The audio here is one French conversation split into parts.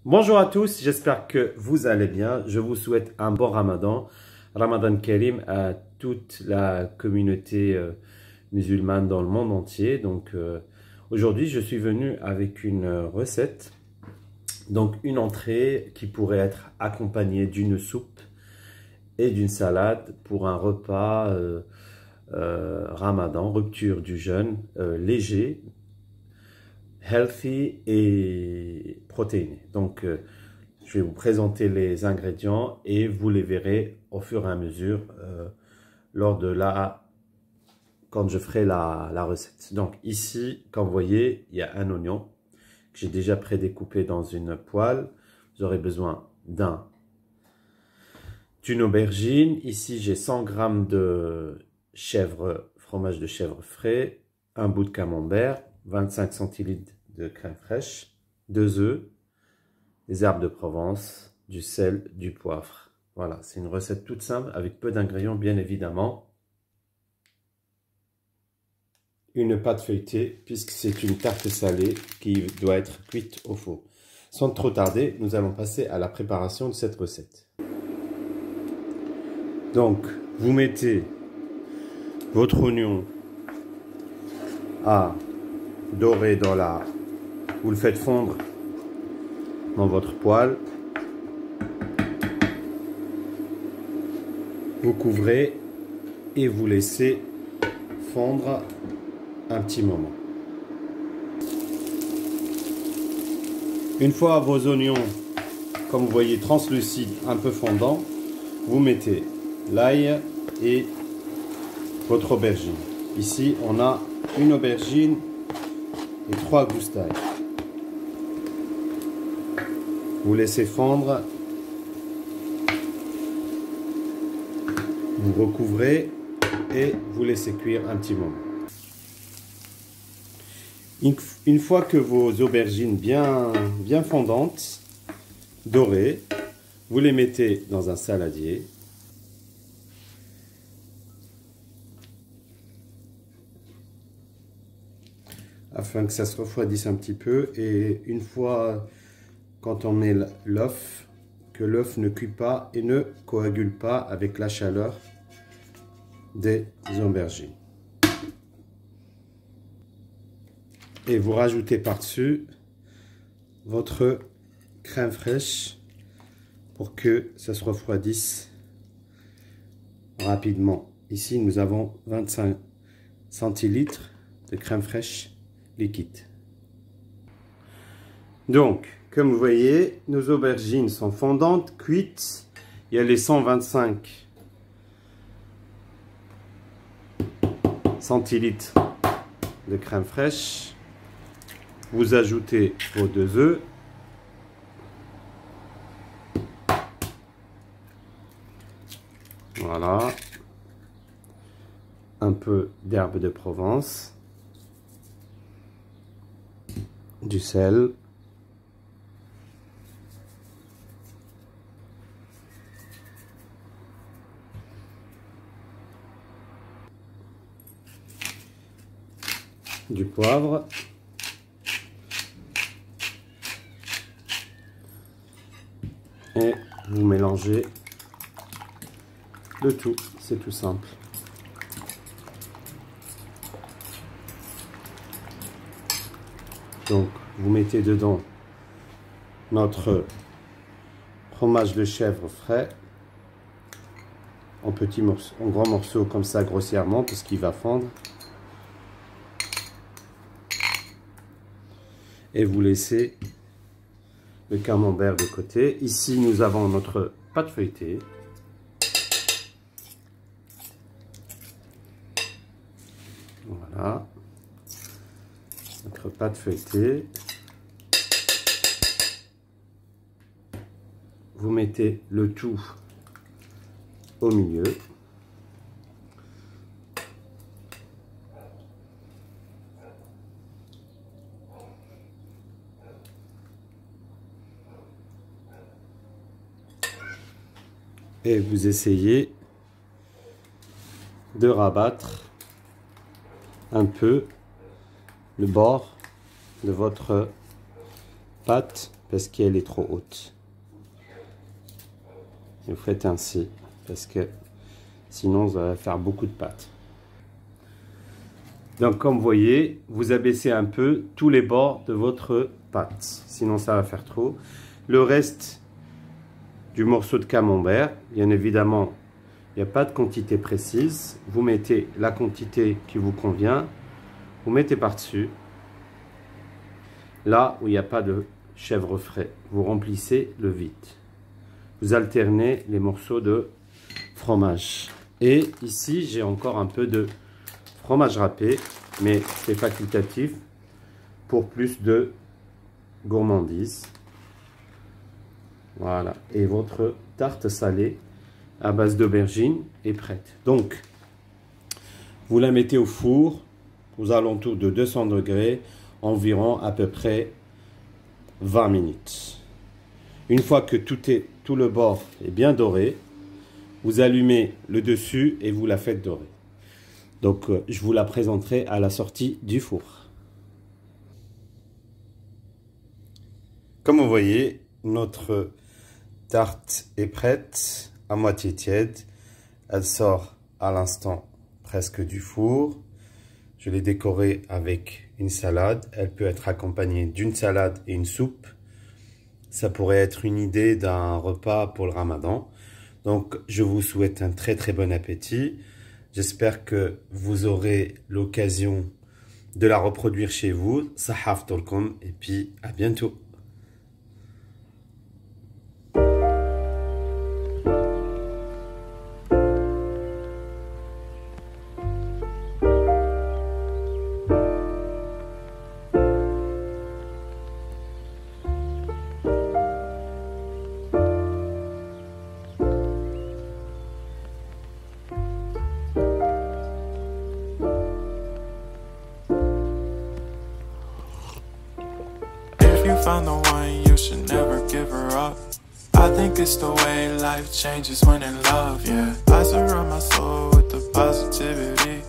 Bonjour à tous, j'espère que vous allez bien. Je vous souhaite un bon Ramadan. Ramadan Karim à toute la communauté musulmane dans le monde entier. Donc aujourd'hui, je suis venu avec une recette. Donc une entrée qui pourrait être accompagnée d'une soupe et d'une salade pour un repas Ramadan, rupture du jeûne léger, healthy et protéiné. Donc, je vais vous présenter les ingrédients et vous les verrez au fur et à mesure quand je ferai la recette. Donc ici, comme vous voyez, il y a un oignon que j'ai déjà prédécoupé dans une poêle. Vous aurez besoin d'une aubergine. Ici, j'ai 100 g de fromage de chèvre frais, un bout de camembert, 25 centilitres de crème fraîche, 2 œufs, des herbes de Provence, du sel, du poivre. Voilà, c'est une recette toute simple avec peu d'ingrédients bien évidemment. Une pâte feuilletée puisque c'est une tarte salée qui doit être cuite au four. Sans trop tarder, nous allons passer à la préparation de cette recette. Donc, vous mettez votre oignon à dorer vous le faites fondre dans votre poêle. Vous couvrez et vous laissez fondre un petit moment. Une fois vos oignons, comme vous voyez, translucides, un peu fondants, vous mettez l'ail et votre aubergine. Ici, on a une aubergine et 3 gousses d'ail. Vous laissez fondre. Vous recouvrez et vous laissez cuire un petit moment. Une fois que vos aubergines bien fondantes, dorées, vous les mettez dans un saladier. Afin que ça se refroidisse un petit peu. Et une fois, quand on met l'œuf, que l'œuf ne cuit pas et ne coagule pas avec la chaleur des aubergines. Et vous rajoutez par-dessus votre crème fraîche pour que ça se refroidisse rapidement. Ici, nous avons 25 centilitres de crème fraîche liquide. Donc, comme vous voyez, nos aubergines sont fondantes, cuites. Il y a les 125 centilitres de crème fraîche. Vous ajoutez vos 2 œufs. Voilà. Un peu d'herbe de Provence. Du sel. Du poivre. Et vous mélangez le tout, c'est tout simple. Donc vous mettez dedans notre fromage de chèvre frais en petits morceaux, en grands morceaux comme ça grossièrement parce qu'il va fondre. Et vous laissez le camembert de côté. Ici, nous avons notre pâte feuilletée. Voilà. Notre pâte feuilletée. Vous mettez le tout au milieu. Et vous essayez de rabattre un peu le bord de votre pâte parce qu'elle est trop haute. Et vous faites ainsi, parce que sinon ça va faire beaucoup de pâte. Donc comme vous voyez, vous abaissez un peu tous les bords de votre pâte, sinon ça va faire trop. Le reste du morceau de camembert, bien évidemment, il n'y a pas de quantité précise. Vous mettez la quantité qui vous convient, vous mettez par-dessus. Là où il n'y a pas de chèvre frais, vous remplissez le vide. Vous alternez les morceaux de fromage. Et ici, j'ai encore un peu de fromage râpé, mais c'est facultatif pour plus de gourmandise. Voilà, et votre tarte salée à base d'aubergine est prête. Donc, vous la mettez au four aux alentours de 200 degrés, environ à peu près 20 minutes. Une fois que tout le bord est bien doré, vous allumez le dessus et vous la faites dorer. Donc, je vous la présenterai à la sortie du four. Comme vous voyez, notre tarte est prête, à moitié tiède. Elle sort à l'instant presque du four. Je l'ai décorée avec une salade. Elle peut être accompagnée d'une salade et une soupe. Ça pourrait être une idée d'un repas pour le Ramadan. Donc, je vous souhaite un très très bon appétit. J'espère que vous aurez l'occasion de la reproduire chez vous. Sahaf Tolkom et puis à bientôt. Found the one, you should never give her up. I think it's the way life changes when in love, yeah. I surround my soul with the positivity.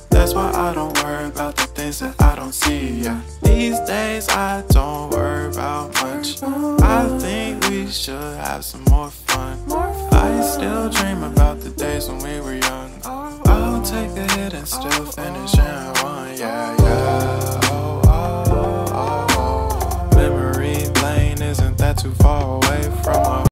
That's why I don't worry about the things that I don't see, yeah. These days I don't worry about much. I think we should have some more fun. I still dream about the days when we were young. I'll take a hit and still finish in one, yeah, yeah. Memory lane isn't that too far away.